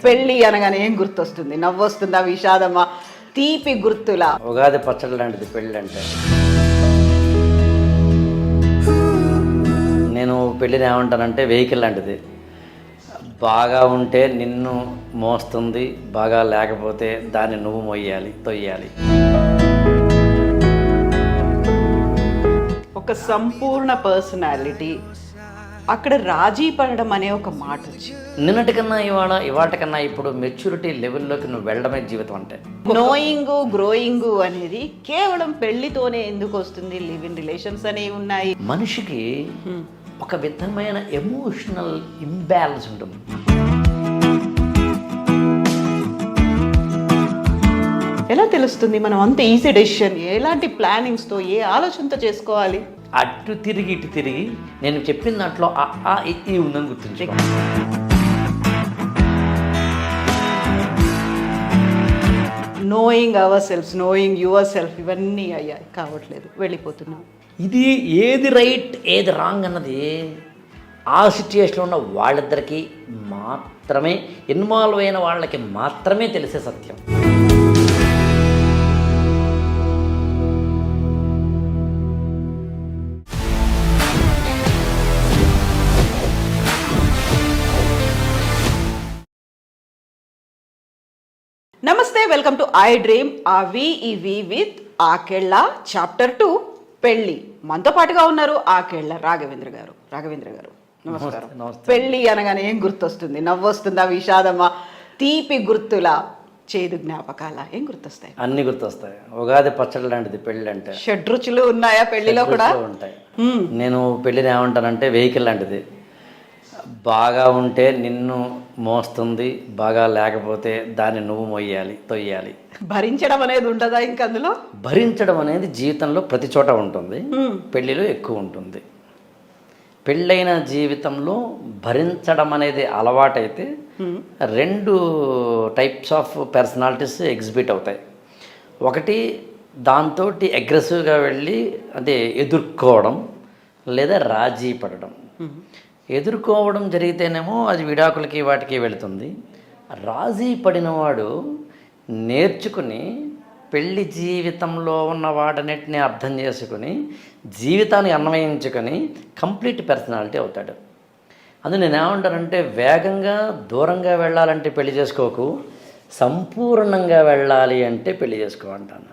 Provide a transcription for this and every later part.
పెళ్ళి అనగానే ఏం గుర్తొస్తుంది? నవ్వొస్తుందా, విషాదమా, తీపి గుర్తులా? ఉగాది పచ్చడి లాంటిది పెళ్ళి అంటే. నేను పెళ్ళిని ఏమంటానంటే వెహికల్ లాంటిది. బాగా ఉంటే నిన్ను మోస్తుంది, బాగా లేకపోతే దాన్ని నువ్వు మొయ్యాలి, తొయ్యాలి. ఒక సంపూర్ణ పర్సనాలిటీ, అక్కడ రాజీ పడడం అనే ఒక మాట వచ్చింది. నిన్నటికన్నా ఇవాటికన్నా ఇప్పుడు మెచ్యూరిటీ లెవెల్లోకి నువ్వు వెళ్ళడమే జీవితం అంటే. నోయింగ్, గ్రోయింగ్ అనేది కేవలం పెళ్లితోనే ఎందుకు వస్తుంది? లివ్ ఇన్ రిలేషన్స్ అనేవి ఉన్నాయి. మనిషికి ఒక విధమైన ఎమోషనల్ ఇంబ్యాలెన్స్ ఉంటుంది. ఎలా తెలుస్తుంది మనం అంత ఈజీ డెసిషన్? ఎలాంటి ప్లానింగ్స్తో, ఏ ఆలోచనతో చేసుకోవాలి? అటు తిరిగి ఇటు తిరిగి నేను చెప్పిన దాంట్లో ఈ ఉందని గుర్తించు. Knowing our self, knowing your self, ఇవన్నీ అయ్యాయి కావట్లేదు, వెళ్ళిపోతున్నాం. ఇది ఏది రైట్ ఏది రాంగ్ అన్నది ఆ సిచ్యుయేషన్లో ఉన్న వాళ్ళిద్దరికీ మాత్రమే, ఇన్వాల్వ్ అయిన వాళ్ళకి మాత్రమే తెలిసే సత్యం. నమస్తే, వెల్కమ్ టు ఐ డ్రీమ్ అవి ఇవి విత్ ఆకెళ్ళ చాప్టర్ 2 పెళ్ళి. మనతో పాటుగా ఉన్నారు ఆకెళ్ళ రాఘవేంద్ర గారు. రాఘవేంద్ర గారు నమస్కారం. పెళ్ళి అనగానే ఏం గుర్తొస్తుంది? నవ్వొస్తుందా, విషాదమా, తీపి గుర్తులా, చేదు జ్ఞాపకాల, ఏం గుర్తొస్తాయి? అన్ని గుర్తొస్తాయి. ఉగాది పచ్చడి లాంటిది పెళ్ళి అంటే. షడ్రుచులు ఉన్నాయా పెళ్లిలో కూడా? ఉంటాయి. నేను పెళ్ళిని ఏమంటానంటే వెహికల్ లాంటిది. బాగా ఉంటే నిన్ను మోస్తుంది, బాగా లేకపోతే దాన్ని నువ్వు మొయ్యాలి, తొయ్యాలి. భరించడం అనేది ఉంటుందా ఇంక అందులో? భరించడం అనేది జీవితంలో ప్రతి చోట ఉంటుంది, పెళ్ళిలో ఎక్కువ ఉంటుంది. పెళ్ళైన జీవితంలో భరించడం అనేది అలవాటైతే 2 టైప్స్ ఆఫ్ పర్సనాలిటీస్ ఎగ్జిబిట్ అవుతాయి. ఒకటి దాంతో అగ్రెసివ్గా వెళ్ళి అంటే ఎదుర్కోవడం, లేదా రాజీ పడడం. ఎదుర్కోవడం జరిగితేనేమో అది విడాకులకి వాటికి వెళుతుంది. రాజీ పడినవాడు నేర్చుకుని పెళ్లి జీవితంలో ఉన్న వాటన్నిటిని అర్థం చేసుకుని జీవితాన్ని అన్వయించుకొని కంప్లీట్ పర్సనాలిటీ అవుతాడు. అందులో నేను ఏమంటానంటే వేగంగా దూరంగా వెళ్ళాలంటే పెళ్లి చేసుకోకు, సంపూర్ణంగా వెళ్ళాలి అంటే పెళ్లి చేసుకో అంటాను.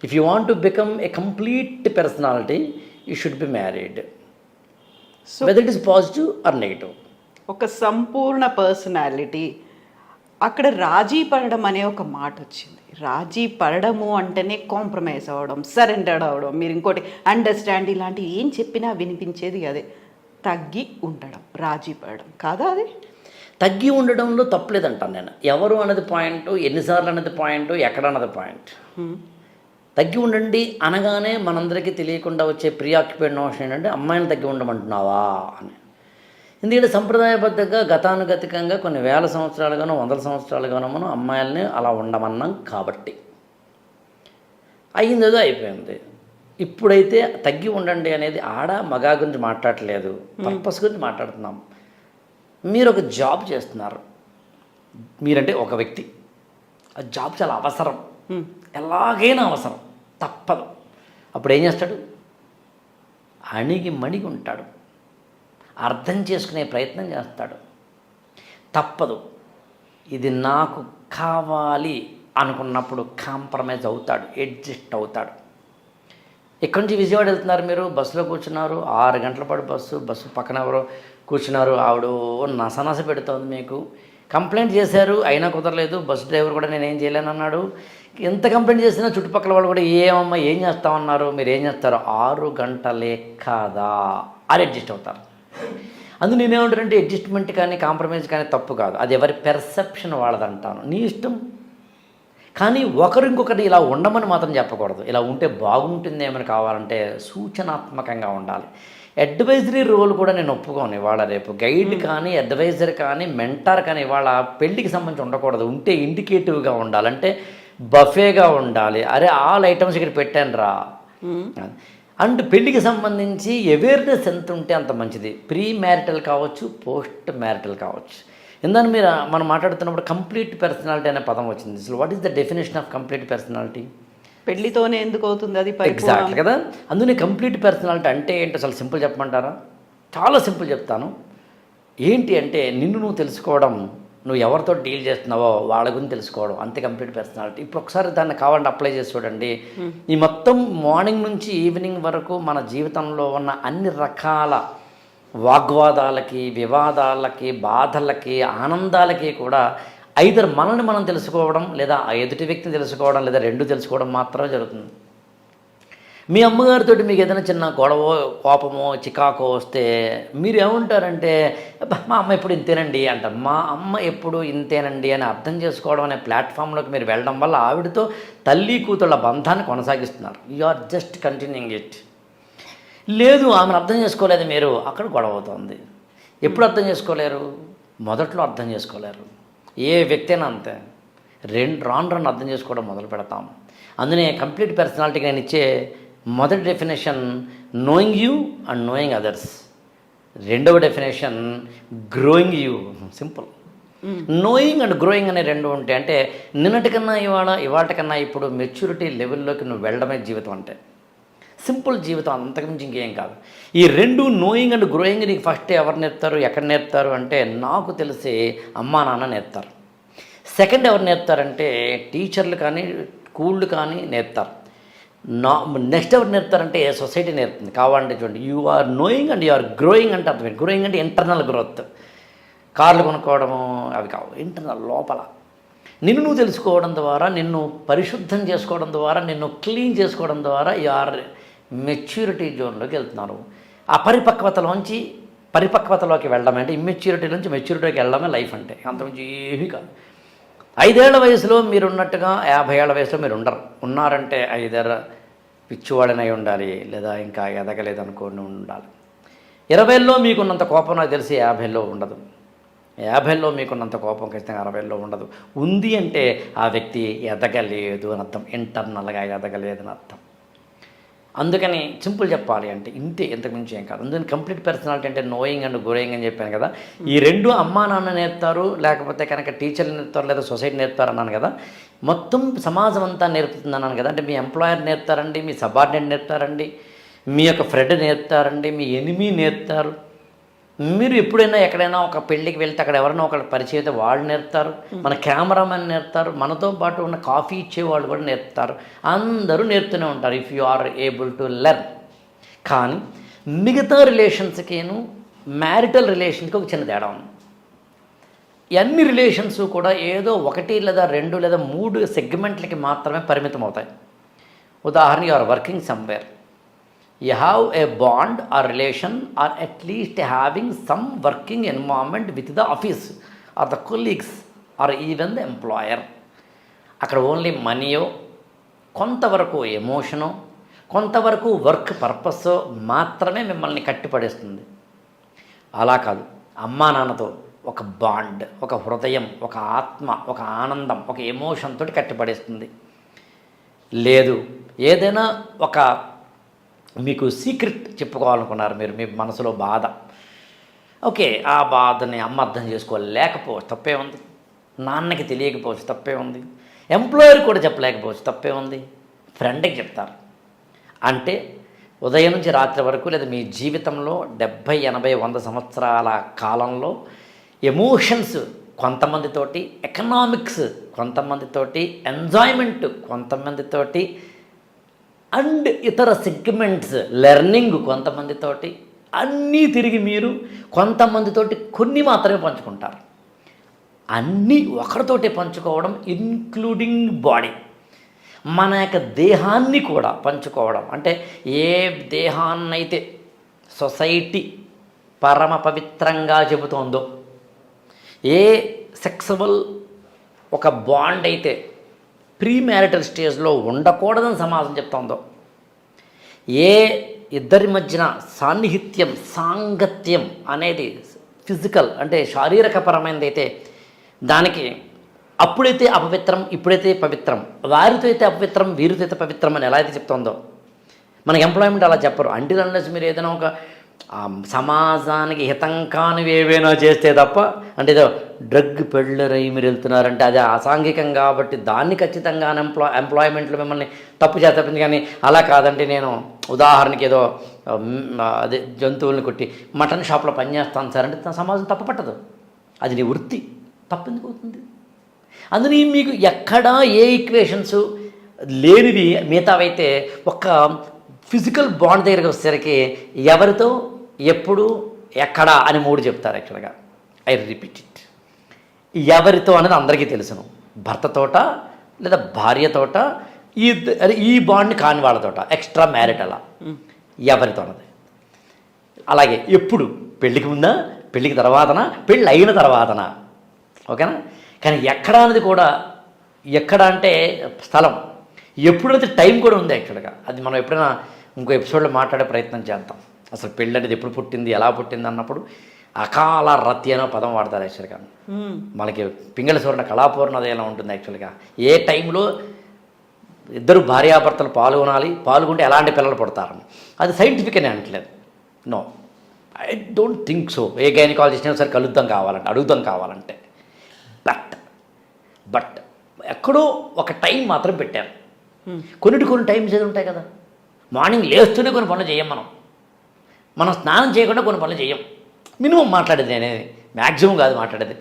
If you want to become a complete personality you should be married, whether it is positive or negative. ఒక సంపూర్ణ పర్సనాలిటీ, అక్కడ రాజీ పడడం అనే ఒక మాట వచ్చింది. రాజీ పడడము అంటేనే కాంప్రమైజ్ అవ్వడం, సరెండర్ అవ్వడం, మీరు ఇంకోటి అండర్స్టాండ్, ఇలాంటివి ఏం చెప్పినా వినిపించేది అదే. తగ్గి ఉండడం, రాజీ పడడం కాదా అది? తగ్గి ఉండడంలో తప్పలేదంటాను నేను. ఎవరు అన్నది పాయింట్, ఎన్నిసార్లు అన్నది పాయింట్, ఎక్కడ అన్నది పాయింట్. తగ్గి ఉండండి అనగానే మనందరికీ తెలియకుండా వచ్చే ప్రీఆక్యుపైడ్ నోషన్ ఏంటంటే అమ్మాయిని తగ్గి ఉండమంటున్నావా అని. ఎందుకంటే సంప్రదాయబద్ధంగా గతానుగతికంగా కొన్ని వేల సంవత్సరాలుగానో 100 సంవత్సరాలుగానో మనం అమ్మాయిల్ని అలా ఉండమన్నాం కాబట్టి అయ్యిందేదో అయిపోయింది. ఇప్పుడైతే తగ్గి ఉండండి అనేది ఆడ మగా గురించి మాట్లాడట్లేదు, పర్పస్ గురించి మాట్లాడుతున్నాం. మీరు ఒక జాబ్ చేస్తున్నారు, మీరంటే ఒక వ్యక్తి, ఆ జాబ్ చాలా అవసరం, ఎలాగైనా అవసరం, తప్పదు. అప్పుడు ఏం చేస్తాడు? అణిగి మణిగి ఉంటాడు, అర్థం చేసుకునే ప్రయత్నం చేస్తాడు. తప్పదు, ఇది నాకు కావాలి అనుకున్నప్పుడు కాంప్రమైజ్ అవుతాడు, అడ్జస్ట్ అవుతాడు. ఇక్కడి నుంచి విజయవాడ వెళ్తున్నారు, మీరు బస్సులో కూర్చున్నారు, 6 గంటల పాటు బస్సు పక్కన ఎవరో కూర్చున్నారు, ఆవిడ నసనస పెడుతోంది, మీకు కంప్లైంట్ చేశారు అయినా కుదరలేదు, బస్సు డ్రైవర్ కూడా నేనేం చేయలేను అన్నాడు. ఎంత కంప్లైంట్ చేసినా చుట్టుపక్కల వాళ్ళు కూడా ఏమమ్మా ఏం చేస్తామన్నారు, మీరు ఏం చేస్తారు, 6 గంటలే కాదా అని అడ్జస్ట్ అవుతారు. అందుకు నేనేమంటానంటే అడ్జస్ట్మెంట్ కానీ కాంప్రమైజ్ కానీ తప్పు కాదు, అది ఎవరి పెర్సెప్షన్ వాళ్ళదంటాను, నీ ఇష్టం. కానీ ఒకరు ఇంకొకరిని ఇలా ఉండమని మాత్రం చెప్పకూడదు. ఇలా ఉంటే బాగుంటుందేమని కావాలంటే సూచనాత్మకంగా ఉండాలి. అడ్వైజరీ రోల్ కూడా నేను ఒప్పుకోను. ఇవాళ రేపు గైడ్ కానీ అడ్వైజర్ కానీ మెంటార్ కానీ ఇవాళ పెళ్ళికి సంబంధించి ఉండకూడదు. ఉంటే ఇండికేటివ్గా ఉండాలంటే బఫేగా ఉండాలి. అరే ఆల్ ఐటమ్స్ ఇక్కడ పెట్టాను రా. అండ్ పెళ్ళికి సంబంధించి అవేర్నెస్ ఎంత ఉంటే అంత మంచిది. ప్రీ మ్యారిటల్ కావచ్చు, పోస్ట్ మ్యారిటల్ కావచ్చు. ఎందుకని మీరు మనం మాట్లాడుతున్నప్పుడు కంప్లీట్ పర్సనాలిటీ అనే పదం వచ్చింది. అసలు what is the definition of complete personality? పెళ్లితోనే ఎందుకు అవుతుంది అది ఎగ్జాక్ట్లీ కదా. అందుకని కంప్లీట్ పర్సనాలిటీ అంటే ఏంటి అసలు సింపుల్ చెప్పమంటారా? చాలా సింపుల్ చెప్తాను. ఏంటి అంటే నిన్ను నువ్వు తెలుసుకోవడం, నువ్వు ఎవరితో డీల్ చేస్తున్నావో వాళ్ళ గురించి తెలుసుకోవడం, అంతే కంప్లీట్ పర్సనాలిటీ. ఇప్పుడు ఒకసారి దాన్ని కావాలంటే అప్లై చేసి చూడండి. ఈ మొత్తం మార్నింగ్ నుంచి ఈవినింగ్ వరకు మన జీవితంలో ఉన్న అన్ని రకాల వాగ్వాదాలకి, వివాదాలకి, బాధలకి, ఆనందాలకి కూడా ఐదర్ మనల్ని మనం తెలుసుకోవడం, లేదా ఆ ఎదుటి వ్యక్తిని తెలుసుకోవడం, లేదా రెండు తెలుసుకోవడం మాత్రమే జరుగుతుంది. మీ అమ్మగారితో మీకు ఏదైనా చిన్న గొడవ, కోపమో, చికాకో వస్తే మీరు ఏమంటారంటే మా అమ్మ ఎప్పుడు ఇంతేనండి అంటారు. మా అమ్మ ఎప్పుడు ఇంతేనండి అని అర్థం చేసుకోవడం అనే ప్లాట్ఫామ్లోకి మీరు వెళ్ళడం వల్ల ఆవిడతో తల్లి కూతుళ్ళ బంధాన్ని కొనసాగిస్తున్నారు. You are just continuing it. లేదు ఆమెను అర్థం చేసుకోలేదు మీరు, అక్కడ గొడవ అవుతుంది. ఎప్పుడు అర్థం చేసుకోలేరు? మొదట్లో అర్థం చేసుకోలేరు. ఏ వ్యక్తి అయినా అంతే. రాను అర్థం చేసుకోవడం మొదలు పెడతాం. అందునే కంప్లీట్ పర్సనాలిటీకి నేను ఇచ్చే మొదటి definition knowing you and knowing others. రెండవ definition growing you. Simple. Knowing and growing అనే రెండు ఉంటాయి. అంటే నిన్నటికన్నా ఇవాళకన్నా ఇప్పుడు మెచ్యూరిటీ లెవెల్లోకి నువ్వు వెళ్ళడమే జీవితం అంటే. సింపుల్ జీవితం, అంతకుమించి ఇంకేం కాదు. ఈ రెండు నోయింగ్ అండ్ గ్రోయింగ్ నీకు ఫస్ట్ ఎవరు నేర్పుతారు, ఎక్కడ నేర్పుతారు అంటే నాకు తెలిసి అమ్మా నాన్న నేర్పుతారు. సెకండ్ ఎవరు నేర్పుతారంటే టీచర్లు కానీ స్కూళ్ళు కానీ నేర్పుతారు. నెక్స్ట్ ఎవరు నేర్పుతారంటే సొసైటీ నేర్పుతుంది. కావాలంటే చూడండి, you are knowing and you are growing అంటే అర్థం. గ్రోయింగ్ అంటే ఇంటర్నల్ గ్రోత్. కార్లు కొనుక్కోవడము అవి కావు, ఇంటర్నల్ లోపల నిన్ను నువ్వు తెలుసుకోవడం ద్వారా, నిన్ను పరిశుద్ధం చేసుకోవడం ద్వారా, నిన్ను క్లీన్ చేసుకోవడం ద్వారా యు ఆర్ మెచ్యూరిటీ జోన్లోకి వెళ్తున్నారు. ఆ పరిపక్వతలోకి వెళ్ళడమే అంటే ఇమ్మెచ్యూరిటీ నుంచి మెచ్యూరిటీకి వెళ్ళడమే లైఫ్ అంటే. అంతకుమించి ఏమీ కాదు. 5 ఏళ్ల వయసులో మీరు ఉన్నట్టుగా 50 ఏళ్ల వయసులో మీరు ఉన్నారంటే ఐదర్ పిచ్చివాడనై ఉండాలి, లేదా ఇంకా ఎదగలేదనుకోని ఉండాలి. 20లో మీకున్నంత కోపం నాకు తెలిసి 50లో ఉండదు. 50లో మీకున్నంత కోపం ఖచ్చితంగా 60లో ఉండదు. ఉంది అంటే ఆ వ్యక్తి ఎదగలేదు అని అర్థం, ఇంటర్నల్గా ఎదగలేదని అర్థం. అందుకని సింపుల్ చెప్పాలి అంటే ఇంతే, ఇంతకుమించి ఏం కాదు. అందుకని కంప్లీట్ పర్సనాలిటీ అంటే నోయింగ్ అండ్ గ్రోయింగ్ అని చెప్పాను కదా. ఈ రెండు అమ్మా నాన్న నేర్పుతారు, లేకపోతే కనుక టీచర్లు నేర్పుతారు, లేదా సొసైటీ నేర్పుతారు అన్నాను కదా. మొత్తం సమాజం అంతా నేర్పుతుంది అన్నాను కదా. అంటే మీ ఎంప్లాయర్ నేర్పుతారండి, మీ సబార్డినేట్ నేర్పుతారండి, మీ యొక్క ఫ్రెండ్ నేర్పుతారండి, మీ ఎనిమీ నేర్పుతారు. మీరు ఎప్పుడైనా ఎక్కడైనా ఒక పెళ్ళికి వెళ్తే అక్కడ ఎవరైనా ఒకళ్ళు పరిచయం అయితే వాళ్ళు నేర్పుతారు, మన కెమెరామెన్ నేర్పుతారు, మనతో పాటు ఉన్న కాఫీ ఇచ్చేవాళ్ళు కూడా నేర్పుతారు. అందరూ నేర్పుతూనే ఉంటారు if you are able to learn. కానీ మిగతా రిలేషన్స్కిను మ్యారిటల్ రిలేషన్కి ఒక చిన్న తేడా ఉంది. అన్ని రిలేషన్స్ కూడా ఏదో 1 లేదా 2 లేదా 3 సెగ్మెంట్లకి మాత్రమే పరిమితం అవుతాయి. ఉదాహరణ, you are working somewhere, you have a bond or relation or at least having some working environment with the office or the colleagues or even the employer. అక్కడ ఓన్లీ మనీయో, కొంతవరకు ఎమోషనో, కొంతవరకు వర్క్ పర్పస్సో మాత్రమే మిమ్మల్ని కట్టిపడేస్తుంది. అలా కాదు, అమ్మా నాన్నతో ఒక బాండ్, ఒక హృదయం, ఒక ఆత్మ, ఒక ఆనందం, ఒక ఎమోషన్ తోటి కట్టిపడేస్తుంది. లేదు ఏదైనా ఒక మీకు సీక్రెట్ చెప్పుకోవాలనుకున్నారు మీరు, మీ మనసులో బాధ, ఓకే, ఆ బాధని అమ్మ అర్థం చేసుకోలేకపోవచ్చు, తప్పే ఉంది. నాన్నకి తెలియకపోవచ్చు, తప్పే ఉంది. ఎంప్లాయర్ కూడా చెప్పలేకపోవచ్చు, తప్పే ఉంది. ఫ్రెండ్కి చెప్తారు. అంటే ఉదయం నుంచి రాత్రి వరకు లేదా మీ జీవితంలో 70, 80, 100 సంవత్సరాల కాలంలో ఎమోషన్స్ కొంతమందితోటి, ఎకనామిక్స్ కొంతమందితోటి, ఎంజాయ్మెంట్ కొంతమందితోటి, అండ్ ఇతర సెగ్మెంట్స్ లెర్నింగ్ కొంతమందితోటి, అన్నీ తిరిగి మీరు కొంతమందితోటి కొన్ని మాత్రమే పంచుకుంటారు. అన్నీ ఒకరితోటి పంచుకోవడం, ఇన్క్లూడింగ్ బాడీ, మన యొక్క దేహాన్ని కూడా పంచుకోవడం. అంటే ఏ దేహాన్నైతే సొసైటీ పరమ పవిత్రంగా చెబుతోందో, ఏ సెక్సువల్ ఒక బాండ్ అయితే ప్రీ మ్యారిటల్ స్టేజ్లో ఉండకూడదని సమాజం చెప్తోందో, ఏ ఇద్దరి మధ్యన సాన్నిహిత్యం, సాంగత్యం అనేది ఫిజికల్ అంటే శారీరకపరమైనది అయితే దానికి అప్పుడైతే అపవిత్రం, ఇప్పుడైతే పవిత్రం, వారితో అయితే అపవిత్రం, వీరితో అయితే పవిత్రం అని ఎలా అయితే చెప్తోందో, మనకి ఎంప్లాయ్మెంట్ అలా చెప్పరు. అంటిల్ అన్లెస్ మీరు ఏదైనా ఒక సమాజానికి హితం కానివి ఏవైనా చేస్తే తప్ప, అంటే ఏదో డ్రగ్ పెళ్ళరై మీరు వెళ్తున్నారంటే అది అసాంఘికం కాబట్టి దాన్ని ఖచ్చితంగా ఎంప్లాయ్మెంట్లో మిమ్మల్ని తప్పు చేస్తుంది. కానీ అలా కాదంటే నేను ఉదాహరణకి ఏదో అదే జంతువుల్ని కొట్టి మటన్ షాప్లో పనిచేస్తాను సార్ అంటే సమాజం తప్పు పట్టదు. అది నీ వృత్తి, తప్పెందుకు అవుతుంది? అందుని మీకు ఎక్కడా ఏ ఈక్వేషన్స్ లేనిది మిగతావైతే ఒక ఫిజికల్ బాండ్ దగ్గరికి వచ్చేసరికి ఎవరితో ఎప్పుడు ఎక్కడ అని 3 చెప్తారు. యాక్చువల్గా ఐ రిపీట్ ఇట్, ఎవరితో అనేది అందరికీ తెలుసును. భర్తతోట లేదా భార్యతోట, ఈ బాండ్ని కాని వాళ్ళతోట, ఎక్స్ట్రా మ్యారిట్ అలా ఎవరితో అన్నది. అలాగే ఎప్పుడు పెళ్ళికి ముందా, పెళ్ళికి తర్వాతనా, పెళ్ళి అయిన తర్వాతనా, ఓకేనా? కానీ ఎక్కడ అనేది కూడా, ఎక్కడ అంటే స్థలం, ఎప్పుడైతే టైం కూడా ఉంది. యాక్చువల్గా అది మనం ఎప్పుడైనా ఇంకో ఎపిసోడ్లో మాట్లాడే ప్రయత్నం చేద్దాం. అసలు పెళ్ళి అనేది ఎప్పుడు పుట్టింది, ఎలా పుట్టింది అన్నప్పుడు అకాల రతి అనే పదం వాడతారు. యాక్చువల్గా మనకి పింగళ సూర్ణ కళాపూర్ణ అది ఎలా ఉంటుంది. యాక్చువల్గా ఏ టైంలో ఇద్దరు భార్యాభర్తలు పాల్గొంటే ఎలాంటి పిల్లలు పుడతారని అది సైంటిఫిక్ అని అనట్లేదు. No, I don't think so. A gynaecologist సరే అడుగుదాం కావాలంటే బట్ ఎక్కడో ఒక టైం మాత్రం పెట్టారు. కొన్ని టైమ్స్ ఏది ఉంటాయి కదా. మార్నింగ్ లేస్తూనే కొన్ని పనులు చేయం, మనం స్నానం చేయకుండా కొన్ని పనులు చేయం. మినిమం మాట్లాడేది అనేది, మ్యాక్సిమం కాదు మాట్లాడేది.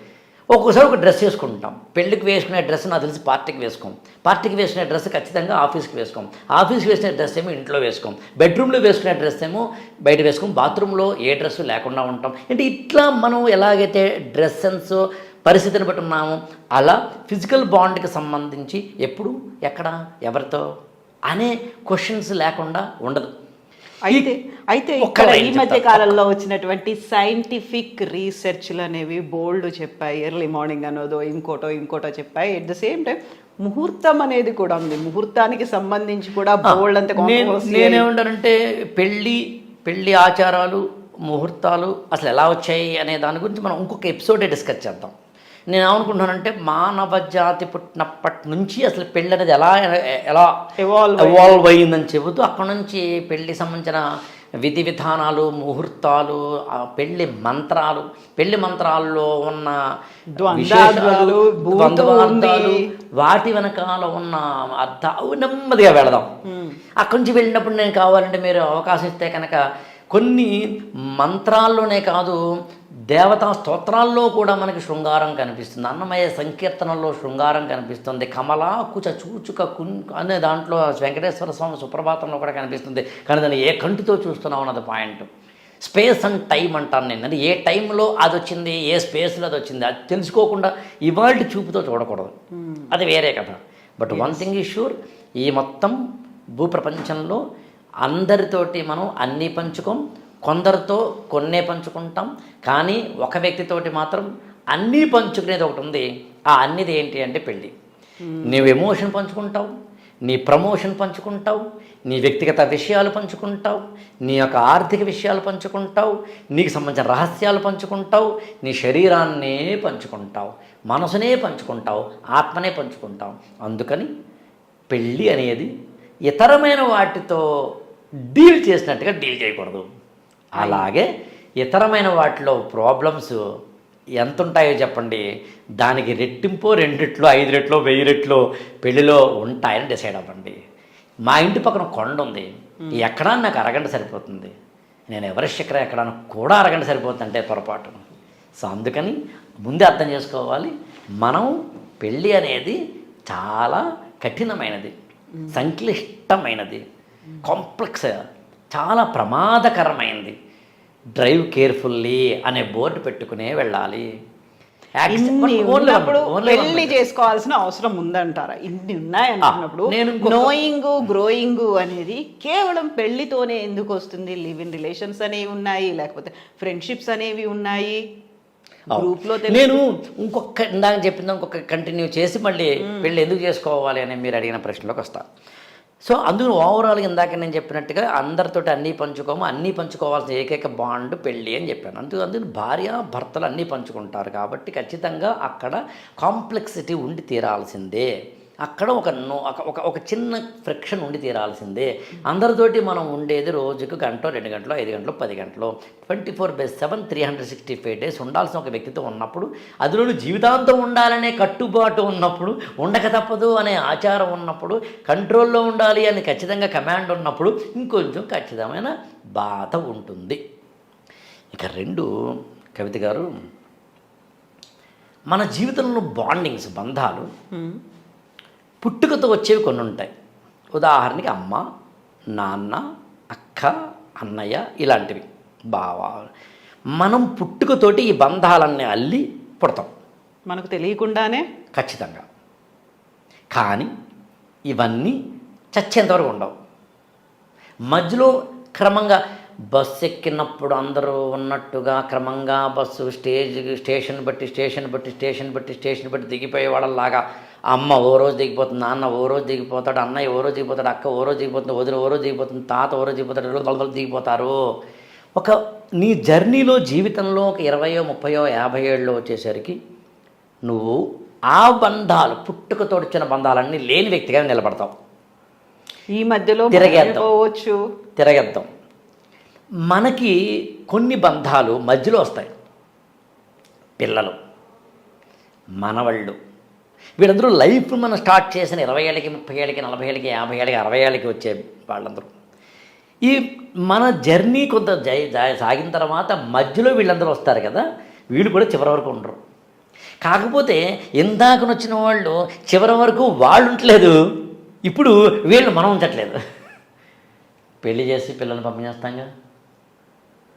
ఒక్కోసారి ఒక డ్రెస్ వేసుకుంటాం. పెళ్ళికి వేసుకునే డ్రెస్ నాకు తెలిసి పార్టీకి వేసుకోం. పార్టీకి వేసుకునే డ్రెస్ ఖచ్చితంగా ఆఫీస్కి వేసుకోం. ఆఫీస్కి వేసుకునే డ్రెస్ ఏమో ఇంట్లో వేసుకోం. బెడ్రూమ్లో వేసుకునే డ్రెస్ ఏమో బయట వేసుకోం. బాత్రూంలో ఏ డ్రెస్సు లేకుండా ఉంటాం. అంటే ఇట్లా మనం ఎలాగైతే డ్రెస్ సెన్స్ పరిస్థితిని బట్టి ఉన్నాము, అలా ఫిజికల్ బాండ్కి సంబంధించి ఎప్పుడు, ఎక్కడ, ఎవరితో అనే క్వశ్చన్స్ లేకుండా ఉండదు. అయితే ఇక్కడ ఈ మధ్య కాలంలో వచ్చినటువంటి సైంటిఫిక్ రీసెర్చ్లు అనేవి బోల్డ్ చెప్పాయి. ఎర్లీ మార్నింగ్ అనోదో ఇంకోటో చెప్పాయి. ఎట్ ద సేమ్ టైం ముహూర్తం అనేది కూడా ఉంది. ముహూర్తానికి సంబంధించి కూడా బోల్డ్ అంతే. నేనేమంటానంటే పెళ్ళి ఆచారాలు, ముహూర్తాలు అసలు ఎలా వచ్చాయి అనే దాని గురించి మనం ఇంకొక ఎపిసోడే డిస్కస్ చేద్దాం. నేను ఏమనుకుంటున్నానంటే మానవ జాతి పుట్టినప్పటి నుంచి అసలు పెళ్ళి అనేది ఎలా ఎవాల్వ్ అయ్యిందని చెబుతూ అక్కడ నుంచి పెళ్ళి సంబంధించిన విధి విధానాలు, ముహూర్తాలు, పెళ్లి మంత్రాల్లో ఉన్న ద్వంద్వాలు, వాటి వెనకాల ఉన్న అర్థాలు నెమ్మదిగా వెళదాం. అక్కడి నుంచి వెళ్ళినప్పుడు నేను కావాలంటే మీరు అవకాశం ఇస్తే కనుక కొన్ని మంత్రాల్లోనే కాదు, దేవతా స్తోత్రాల్లో కూడా మనకి శృంగారం కనిపిస్తుంది. అన్నమయ్య సంకీర్తనలో శృంగారం కనిపిస్తుంది. కమలా కుచ చూచుక అనే దాంట్లో వెంకటేశ్వర స్వామి సుప్రభాతంలో కూడా కనిపిస్తుంది. కానీ దాన్ని ఏ కంటితో చూస్తున్నాం అన్నది పాయింట్. స్పేస్ అండ్ టైం అంటాను నేను. అంటే ఏ టైంలో అది వచ్చింది, ఏ స్పేస్లో అది వచ్చింది, అది తెలుసుకోకుండా ఇవాళ చూపుతో చూడకూడదు. అది వేరే కథ. But one thing is sure, ఈ మొత్తం భూప్రపంచంలో అందరితోటి మనం అన్నీ పంచుకోం. కొందరితో కొన్నే పంచుకుంటాం. కానీ ఒక వ్యక్తితోటి మాత్రం అన్నీ పంచుకునేది ఒకటి ఉంది. ఆ అన్నిది ఏంటి అంటే పెళ్ళి. నీవు ఎమోషన్ పంచుకుంటావు, నీ ప్రమోషన్ పంచుకుంటావు, నీ వ్యక్తిగత విషయాలు పంచుకుంటావు, నీ యొక్క ఆర్థిక విషయాలు పంచుకుంటావు, నీకు సంబంధించిన రహస్యాలు పంచుకుంటావు, నీ శరీరాన్నే పంచుకుంటావు, మనసునే పంచుకుంటావు, ఆత్మనే పంచుకుంటావు. అందుకని పెళ్ళి అనేది ఇతరమైన వాటితో డీల్ చేసినట్టుగా డీల్ చేయకూడదు. అలాగే ఇతరమైన వాటిలో ప్రాబ్లమ్స్ ఎంత ఉంటాయో చెప్పండి, దానికి రెట్టింపో 2 రెట్లు 5 రెట్లు 1000 రెట్లు పెళ్ళిలో ఉంటాయని డిసైడ్ అవ్వండి. మా ఇంటి పక్కన కొండ ఉంది, ఎక్కడా నాకు అరగంట సరిపోతుంది. నేను ఎవరెస్ట్ ఎక్కడ ఎక్కడా కూడా అరగంట సరిపోతుంది అంటే పొరపాటు. సో అందుకని ముందే అర్థం చేసుకోవాలి, మనం పెళ్ళి అనేది చాలా కఠినమైనది, సంక్లిష్టమైనది, కాంప్లెక్స్, చాలా ప్రమాదకరమైనది. డ్రైవ్ కేర్ఫుల్లీ అనే బోర్డు పెట్టుకునే వెళ్ళాలి. పెళ్లి చేసుకోవాల్సిన అవసరం ఉందంటారా? ఇన్ని ఉన్నాయనుకున్నప్పుడు నోయింగ్ గ్రోయింగ్ అనేది కేవలం పెళ్లితోనే ఎందుకు వస్తుంది? లివ్ ఇన్ రిలేషన్స్ అనేవి ఉన్నాయి, లేకపోతే ఫ్రెండ్షిప్స్ అనేవి ఉన్నాయి. గ్రూప్లో నేను ఇందాక చెప్పింది ఇంకొక కంటిన్యూ చేసి మళ్ళీ పెళ్ళి ఎందుకు చేసుకోవాలి అని మీరు అడిగిన ప్రశ్నలోకి వస్తాను. సో అందుకు ఓవరాల్గా ఇందాక నేను చెప్పినట్టుగా అందరితోటి అన్నీ పంచుకోవాల్సిన ఏకైక బాండ్ పెళ్ళి అని చెప్పాను. అందుకు భార్య భర్తలు అన్నీ పంచుకుంటారు కాబట్టి ఖచ్చితంగా అక్కడ కాంప్లెక్సిటీ ఉండి తీరాల్సిందే. అక్కడ ఒక చిన్న ఫ్రిక్షన్ ఉండి తీరాల్సిందే. అందరితోటి మనం ఉండేది రోజుకు గంట 2 గంటలు 5 గంటలు 10 గంటలు 24/7 365 డేస్ ఉండాల్సిన ఒక వ్యక్తితో ఉన్నప్పుడు, అందులోనూ జీవితాంతం ఉండాలనే కట్టుబాటు ఉన్నప్పుడు, ఉండక తప్పదు అనే ఆచారం ఉన్నప్పుడు, కంట్రోల్లో ఉండాలి అని ఖచ్చితంగా కమాండ్ ఉన్నప్పుడు ఇంకొంచెం ఖచ్చితమైన బాధ ఉంటుంది. ఇక 2, కవిత గారు, మన జీవితంలో బాండింగ్స్, బంధాలు పుట్టుకతో వచ్చేవి కొన్ని ఉంటాయి. ఉదాహరణకి అమ్మ, నాన్న, అక్క, అన్నయ్య, ఇలాంటివి బావ. మనం పుట్టుకతోటి ఈ బంధాలన్నీ అల్లి పుడతాం మనకు తెలియకుండానే. ఖచ్చితంగా. కానీ ఇవన్నీ చచ్చేంతవరకు ఉండవు. మధ్యలో క్రమంగా బస్సు ఎక్కినప్పుడు అందరూ ఉన్నట్టుగా క్రమంగా బస్సు స్టేషన్ బట్టి దిగిపోయే వాళ్ళలాగా అమ్మ ఓ రోజు దిగిపోతుంది, నాన్న ఓ రోజు దిగిపోతాడు, అన్నయ్య ఓ రోజు దిగిపోతాడు, అక్క ఓ రోజు దిగిపోతుంది, వదిన ఓ రోజు దిగిపోతుంది, తాత ఓ రోజు దిగిపోతాడు, రోజు దిగిపోతారు. ఒక నీ జర్నీలో జీవితంలో ఒక 20, 30, 50 ఏళ్ళు వచ్చేసరికి నువ్వు ఆ బంధాలు, పుట్టుకతో వచ్చిన బంధాలన్నీ లేని వ్యక్తిగా నిలబడతావు. ఈ మధ్యలో తిరగేద్దాం. మనకి కొన్ని బంధాలు మధ్యలో వస్తాయి. పిల్లలు, మనవళ్ళు, వీళ్ళందరూ లైఫ్ మనం స్టార్ట్ చేసిన 20 ఏళ్ళకి, 30 ఏళ్ళకి, 40 ఏళ్ళకి, 50 ఏళ్ళకి, 60 ఏళ్ళకి వచ్చే వాళ్ళందరూ. ఈ మన జర్నీ కొంత సాగిన తర్వాత మధ్యలో వీళ్ళందరూ వస్తారు కదా, వీళ్ళు కూడా చివరి వరకు ఉండరు. కాకపోతే ఇందాకనొచ్చిన వాళ్ళు చివరి వరకు వాళ్ళు ఉండలేదు, ఇప్పుడు వీళ్ళు మనం ఉంచట్లేదు. పెళ్లి చేసి పిల్లల్ని పంపించేస్తాంగా,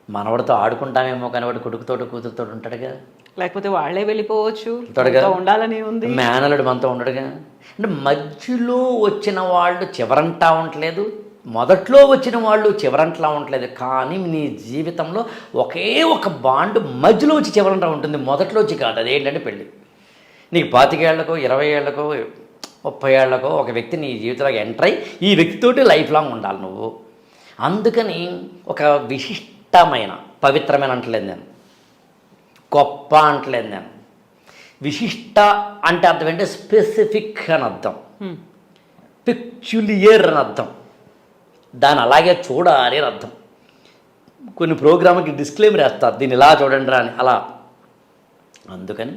మనవాడితో ఆడుకుంటామేమో కానీ వాడు కొడుకుతోటి కూతురుతో ఉంటాడుగా, లేకపోతే వాళ్ళే వెళ్ళిపోవచ్చు, ఉండాలని ఉంది, మేనలుడు మనతో ఉండడుగా. అంటే మధ్యలో వచ్చిన వాళ్ళు చివరంటా ఉండలేదు, మొదట్లో వచ్చిన వాళ్ళు చివరంటలా ఉండలేదు. కానీ నీ జీవితంలో ఒకే ఒక బాండ్ మధ్యలో వచ్చి చివరంటా ఉంటుంది, మొదట్లో వచ్చి కాదు. అదేంటంటే పెళ్ళి. నీకు 25 ఏళ్లకో 20 ఏళ్లకో 30 ఏళ్లకో ఒక వ్యక్తి నీ జీవితంలోకి ఎంటర్ అయ్యి ఈ వ్యక్తితోటి లైఫ్ లాంగ్ ఉండాలి నువ్వు. అందుకని ఒక విశిష్టమైన, పవిత్రమైన అంటలేదు నేను, గొప్ప అంటలేదు నేను. విశిష్ట అంటే అర్థం ఏంటంటే స్పెసిఫిక్ అని అర్థం, పెక్యులియర్ అని అర్థం, దాన్ని అలాగే చూడాలి అని అర్థం. కొన్ని ప్రోగ్రామ్కి డిస్క్లైమర్ వేస్తారు, దీన్ని ఇలా చూడండి అని, అలా. అందుకని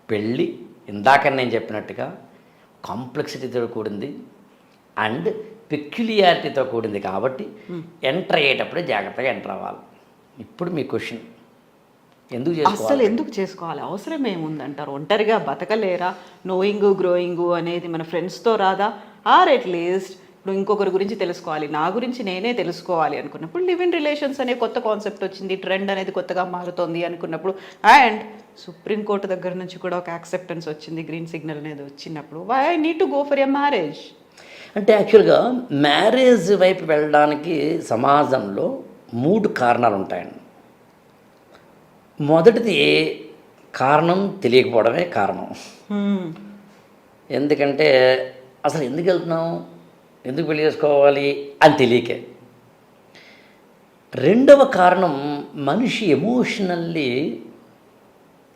పెళ్ళి ఇందాక నేను చెప్పినట్టుగా కాంప్లెక్సిటీతో కూడింది అండ్ పెక్యులియారిటీతో కూడింది. కాబట్టి ఎంటర్ అయ్యేటప్పుడే జాగ్రత్తగా ఎంటర్ అవ్వాలి. ఇప్పుడు మీ క్వశ్చన్, ఎందుకు చేసుకోవాలి, అవసరం ఏముందంటారు? ఒంటరిగా బతకలేరా? నోయింగ్ గ్రోయింగ్ అనేది మన ఫ్రెండ్స్తో రాదా? ఆర్ అట్లీస్ట్ ఇప్పుడు ఇంకొకరి గురించి తెలుసుకోవాలి, నా గురించి నేనే తెలుసుకోవాలి అనుకున్నప్పుడు లివ్ ఇన్ రిలేషన్స్ అనే కొత్త కాన్సెప్ట్ వచ్చింది, ట్రెండ్ అనేది కొత్తగా మారుతోంది అనుకున్నప్పుడు, అండ్ సుప్రీంకోర్టు దగ్గర నుంచి కూడా ఒక యాక్సెప్టెన్స్ వచ్చింది, గ్రీన్ సిగ్నల్ అనేది వచ్చినప్పుడు, why I need to go for a marriage? అంటే యాక్చువల్గా మ్యారేజ్ వైపు వెళ్ళడానికి సమాజంలో 3 కారణాలు ఉంటాయండి. మొదటిది కారణం తెలియకపోవడమే కారణం. ఎందుకంటే అసలు ఎందుకు వెళ్తున్నాం, ఎందుకు పెళ్లి చేసుకోవాలి అని తెలియకే. రెండవ కారణం మనిషి ఎమోషనల్లీ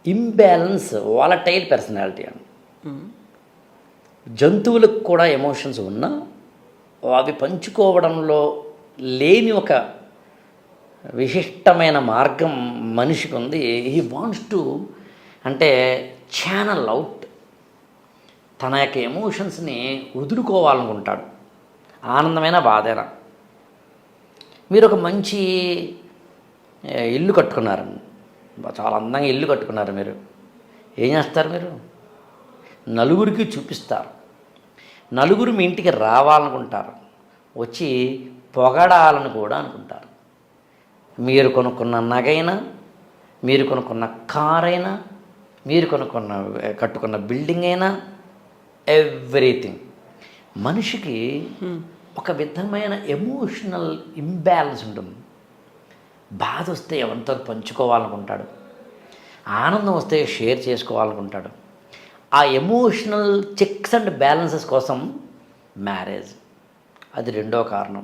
ఇంబ్యాలెన్స్, వాలటైల్ పర్సనాలిటీ అని. జంతువులకు కూడా ఎమోషన్స్ ఉన్నా అవి పంచుకోవడంలో లేని ఒక విశిష్టమైన మార్గం మనిషికి ఉంది. హీ వాంట్స్ టు అంటే ఛానల్ అవుట్, తన యొక్క ఎమోషన్స్ని వదులుకోవాలనుకుంటాడు, ఆనందమైన బాధైనా. మీరు ఒక మంచి ఇల్లు కట్టుకున్నారండి, చాలా అందంగా ఇల్లు కట్టుకున్నారు. మీరు ఏం చేస్తారు? మీరు నలుగురికి చూపిస్తారు, నలుగురు మీ ఇంటికి రావాలనుకుంటారు, వచ్చి పొగడాలని కూడా అనుకుంటారు. మీరు కొనుక్కున్న నగైనా, మీరు కొనుక్కున్న కారైనా, మీరు కట్టుకున్న బిల్డింగ్ అయినా, ఎవ్రీథింగ్. మనిషికి ఒక విధమైన ఎమోషనల్ ఇంబ్యాలెన్స్ ఉంటుంది. బాధ వస్తే ఎవరితో పంచుకోవాలనుకుంటాడు, ఆనందం వస్తే షేర్ చేసుకోవాలనుకుంటాడు. ఆ ఎమోషనల్ చెక్స్ అండ్ బ్యాలెన్సెస్ కోసం మ్యారేజ్, అది రెండో కారణం.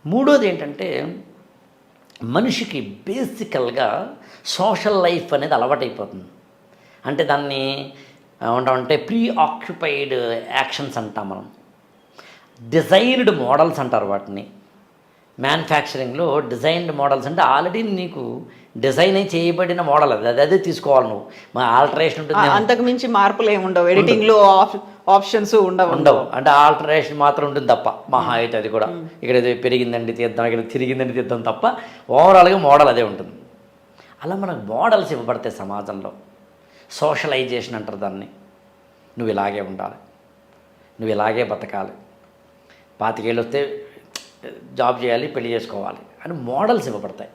మూడోది ఏంటంటే మనిషికి బేసికల్గా సోషల్ లైఫ్ అనేది అలవాటైపోతుంది. అంటే దాన్ని ఏమంటామంటే ప్రీ ఆక్యుపైడ్ యాక్షన్స్ అంటాం మనం. డిజైన్డ్ మోడల్స్ అంటారు వాటిని. మ్యానుఫ్యాక్చరింగ్లో డిజైన్డ్ మోడల్స్ అంటే ఆల్రెడీ నీకు డిజైన్ అయి చేయబడిన మోడల్ అది అదే తీసుకోవాలి నువ్వు. మా ఆల్టరేషన్ ఉంటుంది, అంతకు మించి మార్పులు ఏమి ఉండవు, ఎడిటింగ్లో ఆప్షన్స్ ఉండవు. అంటే ఆల్టరేషన్ మాత్రం ఉంటుంది తప్ప, మహా అయితే అది కూడా ఇక్కడ ఏదో పెరిగిందండి తీద్దాం, ఇక్కడ తిరిగిందండి తీద్దాం తప్ప ఓవరాల్గా మోడల్ అదే ఉంటుంది. అలా మనకు మోడల్స్ ఇవ్వబడతాయి సమాజంలో. సోషలైజేషన్ అంటారు దాన్ని. నువ్వు ఇలాగే ఉండాలి, నువ్వు ఇలాగే బతకాలి, 25 ఏళ్ళు వస్తే జాబ్ చేయాలి, పెళ్లి చేసుకోవాలి అని మోడల్స్ ఇవ్వబడతాయి.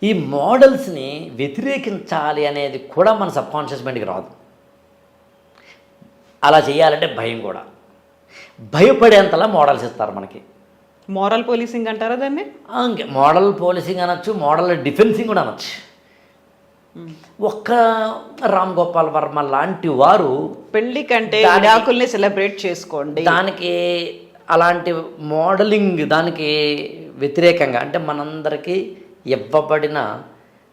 ఈ మోడల్స్ని వ్యతిరేకించాలి అనేది కూడా మన సబ్కాన్షియస్ మైండ్కి రాదు. అలా చేయాలంటే భయం కూడా, భయపడేంతలా మోడల్స్ ఇస్తారు మనకి. మోరల్ పోలీసింగ్ అంటారా దాన్ని? ఇంకే మోడల్ పోలీసింగ్ అనొచ్చు, మోడల్ డిఫెన్సింగ్ కూడా అనొచ్చు. ఒక్క రామ్ గోపాల్ వర్మ లాంటి వారు పెళ్లి కంటే విడాకుల్ని సెలబ్రేట్ చేసుకోండి, దానికి అలాంటి మోడలింగ్ దానికి వ్యతిరేకంగా, అంటే మనందరికీ ఇవ్వబడిన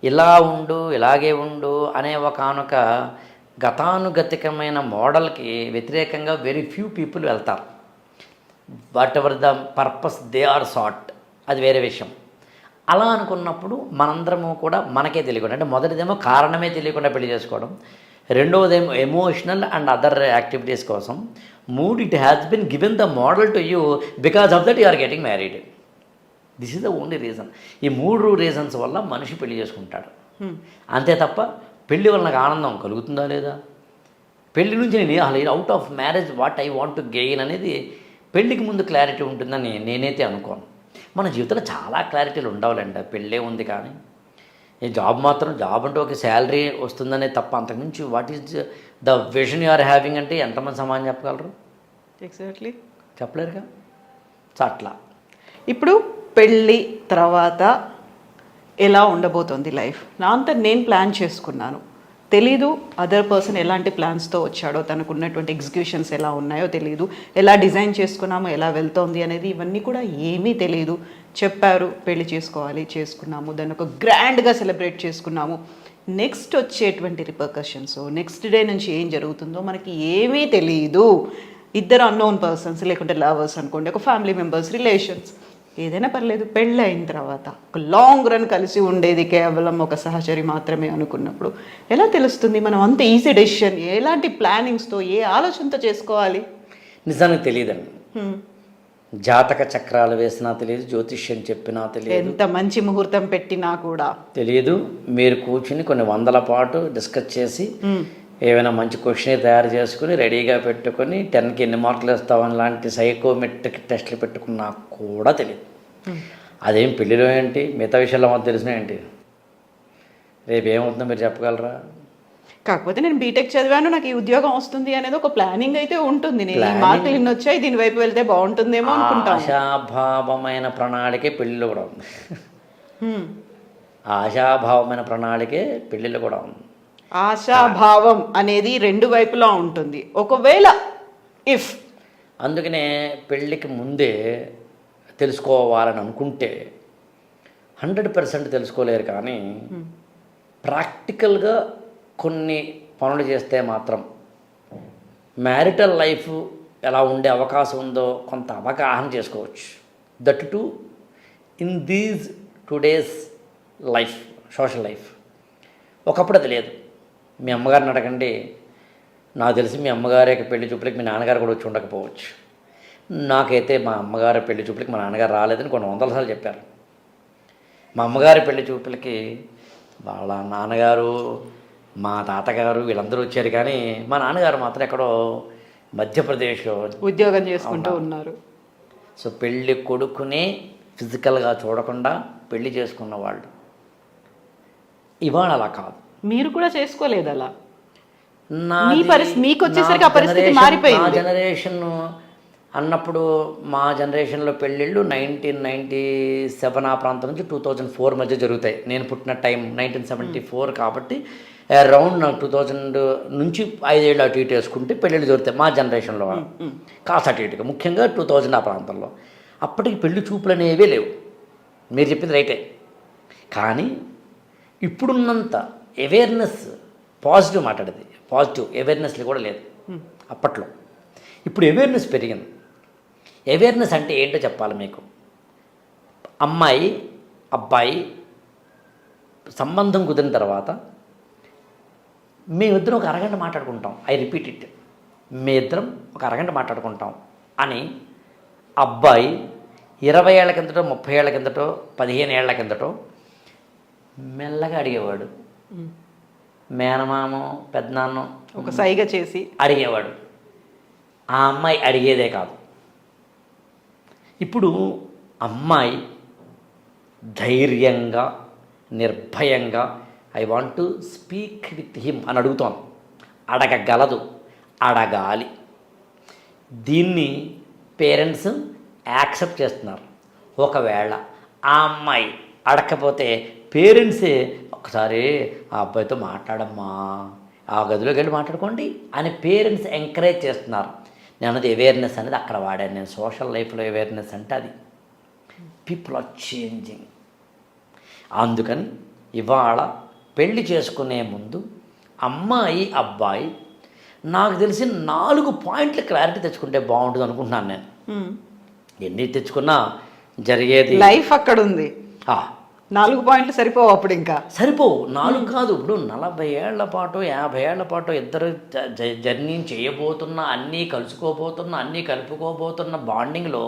ఇలా ఉండు ఇలాగే ఉండు అనే ఒకనొక గతానుగతికమైన మోడల్కి వ్యతిరేకంగా వెరీ ఫ్యూ పీపుల్ వెళ్తారు. Whatever the purpose they are sought, అది వేరే విషయం. అలా అనుకున్నప్పుడు మనందరము కూడా మనకే తెలియకుండా, అంటే మొదటిదేమో కారణమే తెలియకుండా పెళ్లి చేసుకోవడం, రెండవదేమో ఎమోషనల్ అండ్ అదర్ యాక్టివిటీస్ కోసం, మూడు it has been given the model to you because of that you are getting married. This is the only reason. ఈ 3 రీజన్స్ వల్ల మనిషి పెళ్లి చేసుకుంటాడు. అంతే తప్ప పెళ్లి వల్ల నాకు ఆనందం కలుగుతుందా లేదా, పెళ్లి నుంచి నేను అసలు out of marriage what I want to gain అనేది పెళ్లికి ముందు క్లారిటీ ఉంటుందని నేనైతే అనుకోను. మన జీవితంలో చాలా క్లారిటీలు ఉండవాలండి. పెళ్ళే ఉంది కానీ ఈ జాబ్ మాత్రం జాబ్ అంటే ఒక శాలరీ వస్తుందనే తప్ప అంతకుమించి what is the vision you are having అంటే ఎంతమంది సమాజం చెప్పగలరు? ఎగ్జాక్ట్లీ చెప్పలేరుగా. సో అట్లా ఇప్పుడు పెళ్ళి తర్వాత ఎలా ఉండబోతోంది లైఫ్, నా అంతా నేను ప్లాన్ చేసుకున్నాను, తెలీదు అదర్ పర్సన్ ఎలాంటి ప్లాన్స్తో వచ్చాడో, తనకు ఉన్నటువంటి ఎగ్జిక్యూషన్స్ ఎలా ఉన్నాయో తెలియదు, ఎలా డిజైన్ చేసుకున్నామో ఎలా వెళ్తోంది అనేది ఇవన్నీ కూడా ఏమీ తెలియదు. చెప్పారు పెళ్లి చేసుకోవాలి, చేసుకున్నాము, దాన్ని ఒక గ్రాండ్గా సెలబ్రేట్ చేసుకున్నాము. నెక్స్ట్ వచ్చేటువంటి రిపర్కషన్స్, నెక్స్ట్ డే నుంచి ఏం జరుగుతుందో మనకి ఏమీ తెలియదు. ఇద్దరు అన్నోన్ పర్సన్స్ లేకుంటే లవర్స్ అనుకోండి, ఒక ఫ్యామిలీ మెంబర్స్, రిలేషన్స్, ఏదైనా పర్లేదు. పెళ్ళి అయిన తర్వాత ఒక లాంగ్ రన్ కలిసి ఉండేది కేవలం ఒక సహచరి మాత్రమే అనుకున్నప్పుడు ఎలా తెలుస్తుంది మనం అంత ఈజీ డెసిషన్ ఎలాంటి ప్లానింగ్స్తో ఏ ఆలోచనతో చేసుకోవాలి? నిజానికి తెలియదండి. జాతక చక్రాలు వేసినా తెలియదు, జ్యోతిష్యం చెప్పినా తెలియదు, ఎంత మంచి ముహూర్తం పెట్టినా కూడా తెలియదు. మీరు కూర్చుని కొన్ని వందల పాటు డిస్కస్ చేసి ఏమైనా మంచి క్వశ్చన్ తయారు చేసుకుని రెడీగా పెట్టుకొని 10కి ఎన్ని మార్కులు వేస్తామని లాంటి సైకోమెట్రిక్ టెస్టులు పెట్టుకున్నా కూడా తెలియదు. అదేం పెళ్ళిలో ఏంటి, మిగతా విషయాల్లో మాకు తెలిసిన ఏంటి, రేపు ఏమవుతుందో మీరు చెప్పగలరా? కాకపోతే నేను బీటెక్ చదివాను, నాకు ఈ ఉద్యోగం వస్తుంది అనేది ఒక ప్లానింగ్ అయితే ఉంటుంది. నేను మార్కులు ఇన్ని వచ్చాయి, దీని వైపు వెళ్తే బాగుంటుందేమో అనుకుంటాను. ఆశాభావమైన ప్రణాళికే పెళ్ళిలో కూడా ఉంది. ఆశాభావమైన ప్రణాళికే పెళ్ళిలో కూడా ఉంది. ఆశాభావం అనేది 2 వైపులా ఉంటుంది. ఒకవేళ ఇఫ్ అందుకనే పెళ్ళికి ముందే తెలుసుకోవాలని అనుకుంటే 100% తెలుసుకోలేరు, కానీ ప్రాక్టికల్గా కొన్ని పనులు చేస్తే మాత్రం మ్యారిటల్ లైఫ్ ఎలా ఉండే అవకాశం ఉందో కొంత అవగాహన చేసుకోవచ్చు. That to in these today's life, social life. ఒకప్పుడు అది లేదు. మీ అమ్మగారిని అడగండి, నాకు తెలిసి మీ అమ్మగారి పెళ్లి చూపులకి మీ నాన్నగారు కూడా వచ్చి ఉండకపోవచ్చు. నాకైతే మా అమ్మగారి పెళ్లి చూపులకి మా నాన్నగారు రాలేదని కొన్ని 100 సార్లు చెప్పారు. మా అమ్మగారి పెళ్లి చూపులకి వాళ్ళ నాన్నగారు, మా తాతగారు వీళ్ళందరూ వచ్చారు, కానీ మా నాన్నగారు మాత్రం ఎక్కడో మధ్యప్రదేశ్లో ఉద్యోగం చేసుకుంటూ ఉన్నారు. సో పెళ్ళి కొడుకునే ఫిజికల్గా చూడకుండా పెళ్లి చేసుకున్న వాళ్ళు ఇవాళ అలా కాదు. మీరు కూడా చేసుకోలేదు అలా. మీకు వచ్చేసరికి ఆ పరిస్థితి మారిపోయింది. మా జనరేషన్ అన్నప్పుడు మా జనరేషన్లో పెళ్ళిళ్ళు 1997 ఆ ప్రాంతం నుంచి 2004 మధ్య జరుగుతాయి. నేను పుట్టిన టైం 1974 కాబట్టి అరౌండ్ 2000 నుంచి 5 ఏళ్ళు అటు ఇటు వేసుకుంటే పెళ్ళిళ్ళు జరుగుతాయి మా జనరేషన్లో. కాస్త అటు ఇటుగా ముఖ్యంగా 2000 ఆ ప్రాంతంలో. అప్పటికి పెళ్లి చూపులు అనేవే లేవు. మీరు చెప్పింది రైటే, కానీ ఇప్పుడున్నంత అవేర్నెస్ పాజిటివ్ మాట్లాడేది, పాజిటివ్ అవేర్నెస్లు కూడా లేదు అప్పట్లో. ఇప్పుడు అవేర్నెస్ పెరిగింది. అవేర్నెస్ అంటే ఏంటో చెప్పాలి మీకు. అమ్మాయి అబ్బాయి సంబంధం కుదిరిన తర్వాత మేమిద్దరం ఒక అరగంట మాట్లాడుకుంటాం, ఐ రిపీట్ ఇట్, మీ ఇద్దరం ఒక అరగంట మాట్లాడుకుంటాం అని అబ్బాయి 20 ఏళ్ల కిందటో 30 ఏళ్ల కిందటో 15 ఏళ్ల కిందటో మెల్లగా అడిగేవాడు. మేనమామో పెద్దనాన్నో ఒక సైగ చేసి అడిగేవాడు. ఆ అమ్మాయి అడిగేదే కాదు. ఇప్పుడు అమ్మాయి ధైర్యంగా నిర్భయంగా I want to speak with him అని అడుగుతోంది. అడగగలదు, అడగాలి. దీన్ని పేరెంట్స్ యాక్సెప్ట్ చేస్తున్నారు. ఒకవేళ ఆ అమ్మాయి అడగకపోతే పేరెంట్సే ఒకసారి ఆ అబ్బాయితో మాట్లాడమ్మా, ఆ గదిలోకి వెళ్ళి మాట్లాడుకోండి అని పేరెంట్స్ ఎంకరేజ్ చేస్తున్నారు. నేను అన్నది అవేర్నెస్ అనేది అక్కడ వాడాను నేను. సోషల్ లైఫ్లో అవేర్నెస్ అంటే అది. People are changing. అందుకని ఇవాళ పెళ్లి చేసుకునే ముందు అమ్మాయి అబ్బాయి నాకు తెలిసి 4 పాయింట్ల క్లారిటీ తెచ్చుకుంటే బాగుంటుంది అనుకుంటున్నాను నేను. ఎన్ని తెచ్చుకున్నా జరిగేది లైఫ్ అక్కడ ఉంది. 4 పాయింట్లు సరిపోవు అప్పుడు, ఇంకా సరిపోవు. 4 కాదు, ఇప్పుడు 40 ఏళ్ల పాటు 50 ఏళ్ల పాటు ఇద్దరు జర్నీ చేయబోతున్న, అన్నీ కలుసుకోబోతున్న, అన్నీ కలుపుకోబోతున్న బాండింగ్లో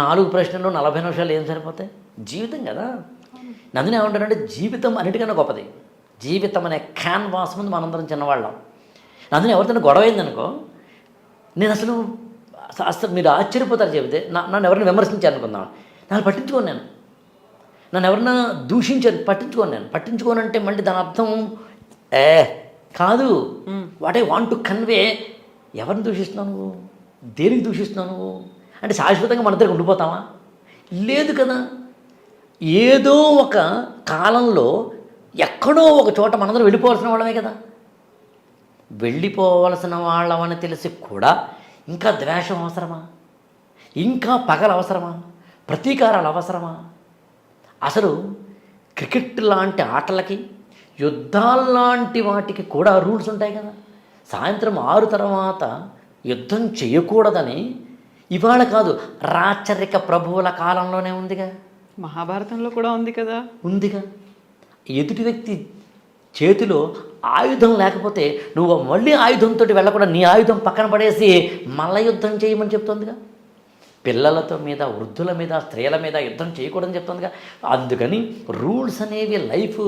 4 ప్రశ్నలు 40 నిమిషాలు ఏం సరిపోతాయి? జీవితం కదా. నందిని ఏమంటారంటే జీవితం అన్నిటికన్నా గొప్పది. జీవితం అనే క్యాన్వాస్ ముందు మనందరం చిన్నవాళ్ళం. నందిని ఎవరితో గొడవ అయిందనుకో, నేను అసలు మీరు ఆశ్చర్యపోతారు చెబితే, నన్ను ఎవరిని విమర్శించారు అనుకుందాం, నన్ను పట్టించుకోను. నన్ను ఎవరన్నా దూషించారు పట్టించుకోనంటే మళ్ళీ దాని అర్థం కాదు. What I want to convey, ఎవరిని దూషిస్తున్నావు నువ్వు, దేనికి దూషిస్తున్నావు నువ్వు అంటే శాశ్వతంగా మన దగ్గర ఉండిపోతావా? లేదు కదా. ఏదో ఒక కాలంలో ఎక్కడో ఒక చోట మనందరం వెళ్ళిపోవాల్సిన వాళ్ళమే కదా. వెళ్ళిపోవలసిన వాళ్ళమని తెలిసి కూడా ఇంకా ద్వేషం అవసరమా? ఇంకా పగలు అవసరమా? ప్రతీకారాలు అవసరమా? అసలు క్రికెట్ లాంటి ఆటలకి, యుద్ధాల్లాంటి వాటికి కూడా రూల్స్ ఉంటాయి కదా. సాయంత్రం 6 తర్వాత యుద్ధం చేయకూడదని ఇవాళ కాదు, రాచరిక ప్రభువుల కాలంలోనే ఉందిగా. మహాభారతంలో కూడా ఉంది కదా. ఉందిగా. ఎదుటి వ్యక్తి చేతిలో ఆయుధం లేకపోతే నువ్వు మళ్ళీ ఆయుధంతో వెళ్ళకుండా నీ ఆయుధం పక్కన పడేసి మల్ల యుద్ధం చేయమని చెప్తుందిగా. పిల్లలతో మీద, వృద్ధుల మీద, స్త్రీల మీద యుద్ధం చేయకూడదని చెప్తుందిగా. అందుకని రూల్స్ అనేవి, లైఫ్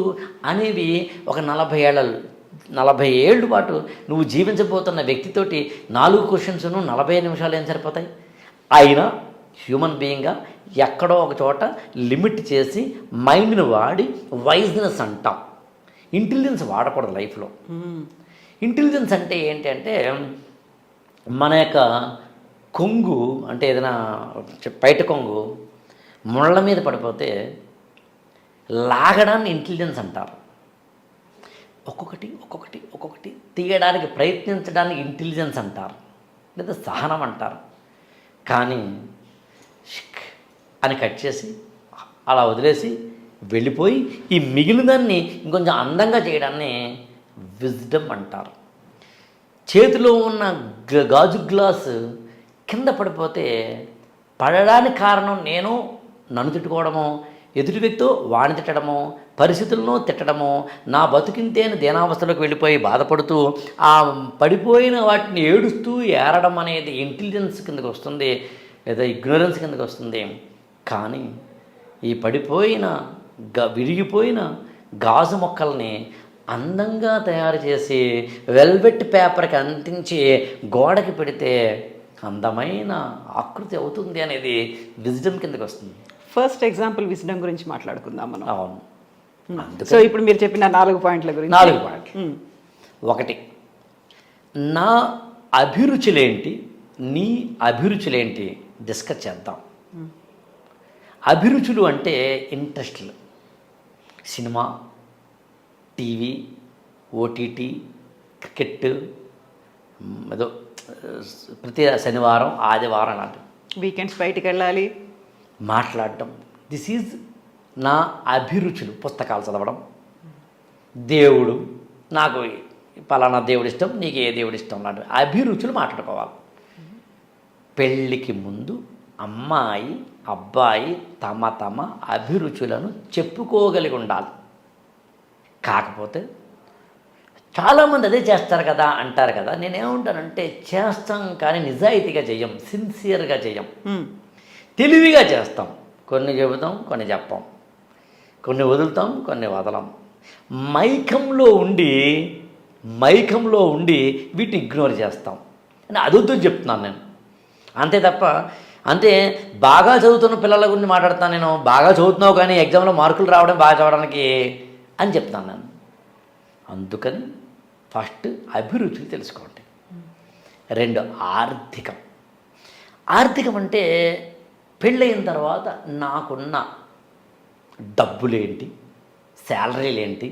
అనేవి ఒక 40 ఏళ్ళ పాటు నువ్వు జీవించబోతున్న వ్యక్తితోటి 4 క్వశ్చన్స్ను 40 నిమిషాలు ఏం సరిపోతాయి? అయినా హ్యూమన్ బీయింగ్గా ఎక్కడో ఒక చోట లిమిట్ చేసి మైండ్ని వాడి వైజ్నెస్ అంటాం. ఇంటెలిజెన్స్ వాడకూడదు లైఫ్లో. ఇంటెలిజెన్స్ అంటే ఏంటి అంటే మన యొక్క కొంగు, అంటే ఏదైనా బయట కొంగు ముళ్ళ మీద పడిపోతే లాగడాన్ని ఇంటెలిజెన్స్ అంటారు. ఒక్కొక్కటి తీయడానికి ప్రయత్నించడానికి ఇంటెలిజెన్స్ అంటారు, లేదా సహనం అంటారు. కానీ షిక్ అని కట్ చేసి అలా వదిలేసి వెళ్ళిపోయి ఈ మిగిలినదాన్ని ఇంకొంచెం అందంగా చేయడాన్ని విజ్డమ్ అంటారు. చేతిలో ఉన్న గాజు గ్లాసు కింద పడిపోతే పడడానికి కారణం నేను నన్ను తిట్టుకోవడమో, ఎదుటి వ్యక్తితో వాణి తిట్టడమో, పరిస్థితులను తిట్టడమో, నా బతుకింతే అని దీనావస్థలోకి వెళ్ళిపోయి బాధపడుతూ ఆ పడిపోయిన వాటిని ఏడుస్తూ ఏరడం అనేది ఇంటెలిజెన్స్ కిందకి వస్తుంది, లేదా ఇగ్నోరెన్స్ కిందకి వస్తుంది. కానీ ఈ పడిపోయిన విరిగిపోయిన గాజు మొక్కల్ని అందంగా తయారు చేసి వెల్వెట్ పేపర్కి అంటించి గోడకి పెడితే అందమైన ఆకృతి అవుతుంది అనేది విజ్డమ్ కిందకి వస్తుంది. ఫస్ట్ ఎగ్జాంపుల్ విజ్డమ్ గురించి మాట్లాడుకుందాం మనం. అవును. సో ఇప్పుడు మీరు చెప్పిన 4 పాయింట్ల గురించి. 4 పాయింట్లు. 1, నా అభిరుచులేంటి, నీ అభిరుచులేంటి డిస్కస్ చేద్దాం. అభిరుచులు అంటే ఇంట్రెస్ట్లు. సినిమా, టీవీ, ఓటీటీ, క్రికెట్, ఏదో ప్రతి శనివారం ఆదివారం అలాంటివి, వీకెండ్స్ బయటికి వెళ్ళాలి, మాట్లాడటం. దిస్ ఈజ్ నా అభిరుచులు. పుస్తకాలు చదవడం, దేవుడు, నాకు పలానా దేవుడి ఇష్టం, నీకు ఏ దేవుడి ఇష్టం లాంటి అభిరుచులు మాట్లాడుకోవాలి. పెళ్ళికి ముందు అమ్మాయి అబ్బాయి తమ తమ అభిరుచులను చెప్పుకోగలిగి ఉండాలి. కాకపోతే చాలామంది అదే చేస్తారు కదా అంటారు కదా, నేనేమంటానంటే చేస్తాం కానీ నిజాయితీగా చెయ్యం, సిన్సియర్గా చెయ్యం, తెలివిగా చేస్తాం. కొన్ని చెబుతాం, కొన్ని చెప్పాం, కొన్ని వదులుతాం, కొన్ని వదలం. మైకంలో ఉండి వీటిని ఇగ్నోర్ చేస్తాం అని అదొద్దని చెప్తున్నాను నేను. అంతే తప్ప బాగా చదువుతున్న పిల్లల గురించి మాట్లాడుతాను నేను. బాగా చదువుతున్నావు కానీ ఎగ్జామ్లో మార్కులు రావడం బాగా చదవడానికి అని చెప్తాను నేను. అందుకని ఫస్ట్ అభిరుచులు తెలుసుకోండి. 2 ఆర్థికం అంటే పెళ్ళయిన తర్వాత నాకున్న డబ్బులేంటి, శాలరీలు ఏంటి,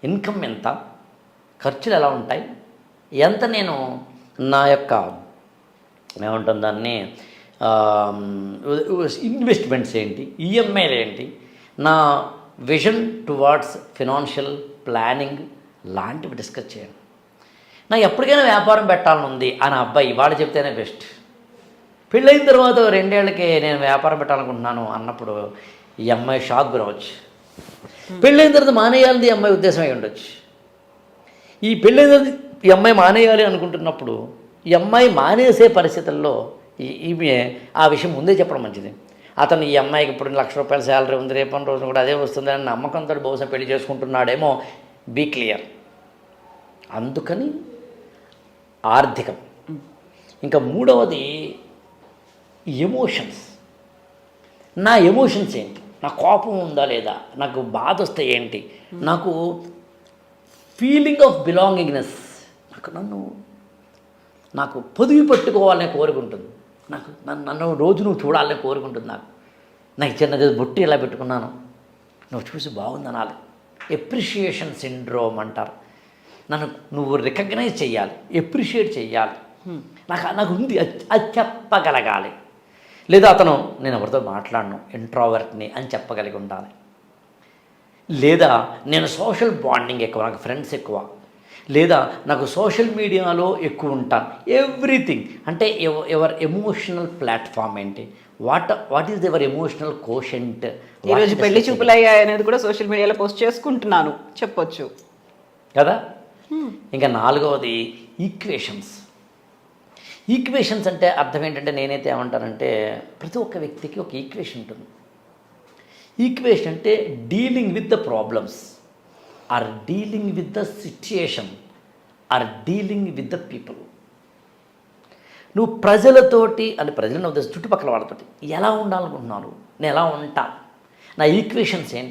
ఇన్కమ్ ఎంత, ఖర్చులు ఎలా ఉంటాయి, ఎంత నేను నా యొక్క ఏమంటుంది దాన్ని ఇన్వెస్ట్మెంట్స్ ఏంటి, ఈఎంఐలు ఏంటి, నా విజన్ టువార్డ్స్ ఫినాన్షియల్ ప్లానింగ్ లాంటివి డిస్కస్ చేయండి. నాకు ఎప్పటికైనా వ్యాపారం పెట్టాలని ఉంది అని అబ్బాయి వాడు చెప్తేనే బెస్ట్. పెళ్ళైన తర్వాత 2 ఏళ్ళకి నేను వ్యాపారం పెట్టాలనుకుంటున్నాను అన్నప్పుడు ఈ అమ్మాయి షాక్ గురవచ్చు. పెళ్ళైన తర్వాత మానేయాలని ఈ అమ్మాయి ఉద్దేశం అయి ఉండొచ్చు. ఈ పెళ్ళైన తర్వాత ఈ అమ్మాయి మానేయాలి అనుకుంటున్నప్పుడు ఈ అమ్మాయి మానేసే పరిస్థితుల్లో ఈమె ఆ విషయం ముందే చెప్పడం మంచిది. అతను ఈ అమ్మాయికి ఇప్పుడు ₹1,00,000 శాలరీ ఉంది, రేపటి రోజున కూడా అదే వస్తుందని నమ్మకంతో బహుశా పెళ్లి చేసుకుంటున్నాడేమో. Be clear. అందుకని ఆర్థికం. ఇంకా 3వది ఎమోషన్స్. నా ఎమోషన్స్ ఏంటి, నా కోపం ఉందా లేదా, నాకు బాధ వస్తే ఏంటి, నాకు ఫీలింగ్ ఆఫ్ బిలాంగింగ్నెస్, నాకు పొదివి పట్టుకోవాలనే కోరుకుంటుంది, నన్ను రోజు నువ్వు చూడాలనే కోరుకుంటుంది. నాకు చిన్నది బొట్టి ఇలా పెట్టుకున్నాను, నువ్వు చూసి బాగుందనాలి. ఎప్రిషియేషన్ సిండ్రోమ్ అంటారు. నువ్వు రికగ్నైజ్ చెయ్యాలి, ఎప్రిషియేట్ చెయ్యాలి. నాకు ఉంది, అది చెప్పగలగాలి. లేదా అతను నేను ఎవరితో మాట్లాడను, ఇంట్రోవర్ట్ని అని చెప్పగలిగి ఉండాలి. లేదా నేను సోషల్ బాండింగ్ ఎక్కువ, నాకు ఫ్రెండ్స్ ఎక్కువ, లేదా నాకు సోషల్ మీడియాలో ఎక్కువ ఉంటాను. ఎవ్రీథింగ్ అంటే ఎవర్ ఎమోషనల్ ప్లాట్ఫామ్ ఏంటి, what is ever emotional quotient. ఈరోజు పెళ్లి చూపులు అయ్యాయి అనేది కూడా సోషల్ మీడియాలో పోస్ట్ చేసుకుంటున్నాను చెప్పొచ్చు కదా. ఇంకా 4వది ఈక్వేషన్స్ అంటే అర్థం ఏంటంటే, నేనైతే ఏమంటానంటే ప్రతి ఒక్క వ్యక్తికి ఒక ఈక్వేషన్ ఉంటుంది. ఈక్వేషన్ అంటే dealing with the problems, or dealing with the situation, or dealing with the people. నువ్వు ప్రజలతోటి అంటే ప్రజలను ఉద్దేశం చుట్టుపక్కల వాళ్ళతోటి ఎలా ఉండాలనుకుంటున్నారు, నేను ఎలా ఉంటాను, నా ఈక్వేషన్స్ ఏంటి,